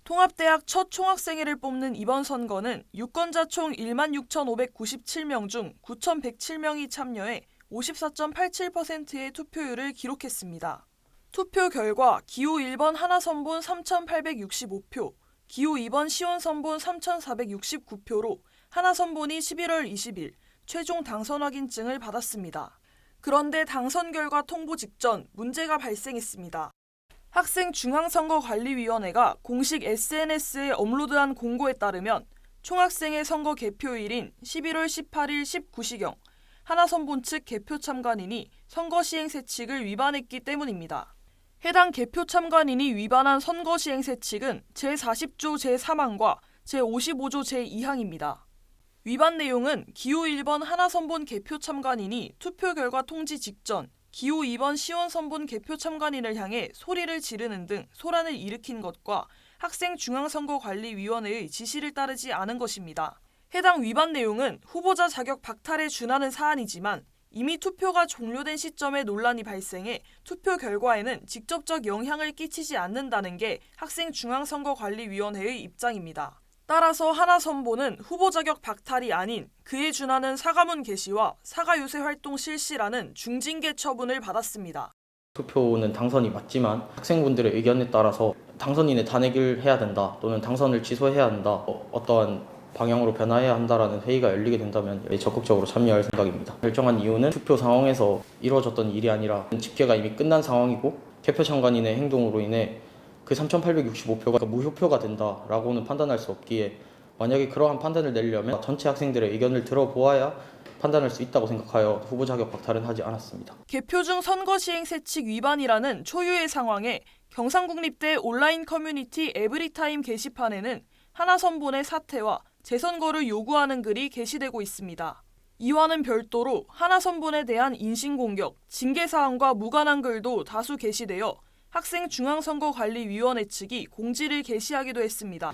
통합대학 첫 총학생회를 뽑는 이번 선거는 유권자 총 16,597명 중 9,107명이 참여해 54.87%의 투표율을 기록했습니다. 투표 결과 기호 1번 하나선본 3,865표, 기호 2번 시원선본 3,469표로 하나선본이 11월 20일 최종 당선 확인증을 받았습니다. 그런데 당선 결과 통보 직전 문제가 발생했습니다. 학생중앙선거관리위원회가 공식 SNS에 업로드한 공고에 따르면 총학생회 선거 개표일인 11월 18일 19시경 하나선본 측 개표 참관인이 선거시행세칙을 위반했기 때문입니다. 해당 개표 참관인이 위반한 선거시행세칙은 제40조 제3항과 제55조 제2항입니다. 위반 내용은 기호 1번 하나선본 개표 참관인이 투표 결과 통지 직전 기호 2번 시원선본 개표 참관인을 향해 소리를 지르는 등 소란을 일으킨 것과 학생중앙선거관리위원회의 지시를 따르지 않은 것입니다. 해당 위반 내용은 후보자 자격 박탈에 준하는 사안이지만 이미 투표가 종료된 시점에 논란이 발생해 투표 결과에는 직접적 영향을 끼치지 않는다는 게 학생중앙선거관리위원회의 입장입니다. 따라서 하나선본은 후보 자격 박탈이 아닌 그에 준하는 사과문 게시와 사과유세 활동 실시라는 중징계 처분을 받았습니다. 투표는 당선이 맞지만 학생분들의 의견에 따라서 당선인의 단핵을 해야 된다 또는 당선을 취소해야 한다 어떠한 방향으로 변화해야 한다라는 회의가 열리게 된다면 적극적으로 참여할 생각입니다. 결정한 이유는 투표 상황에서 이루어졌던 일이 아니라 집계가 이미 끝난 상황이고 개표 참관인의 행동으로 인해 그 3,865표가 무효표가 된다라고는 판단할 수 없기에 만약에 그러한 판단을 내려면 전체 학생들의 의견을 들어보아야 판단할 수 있다고 생각하여 후보 자격 박탈은 하지 않았습니다. 개표 중 선거시행세칙 위반이라는 초유의 상황에 경상국립대 온라인 커뮤니티 에브리타임 게시판에는 하나선본의 사퇴와 재선거를 요구하는 글이 게시되고 있습니다. 이와는 별도로 하나선본에 대한 인신공격, 징계사항과 무관한 글도 다수 게시되어 학생중앙선거관리위원회 측이 공지를 게시하기도 했습니다.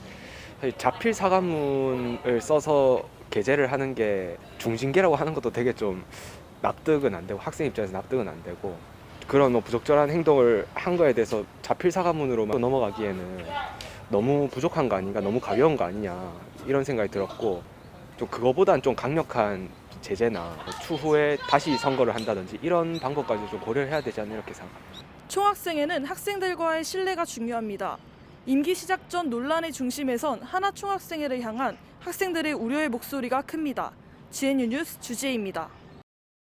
자필 사과문을 써서 게재를 하는 게 중징계라고 하는 것도 되게 좀 납득은 안 되고 학생 입장에서 납득은 안 되고 그런 부적절한 행동을 한 거에 대해서 자필 사과문으로 넘어가기에는 너무 부족한 거 아닌가, 너무 가벼운 거 아니냐 이런 생각이 들었고 좀 그거보단 좀 강력한 제재나 추후에 다시 선거를 한다든지 이런 방법까지 좀 고려를 해야 되지 않나 이렇게 생각합니다. 총학생회는 학생들과의 신뢰가 중요합니다. 임기 시작 전 논란의 중심에선 하나 총학생회를 향한 학생들의 우려의 목소리가 큽니다. GNU 뉴스 주지혜입니다.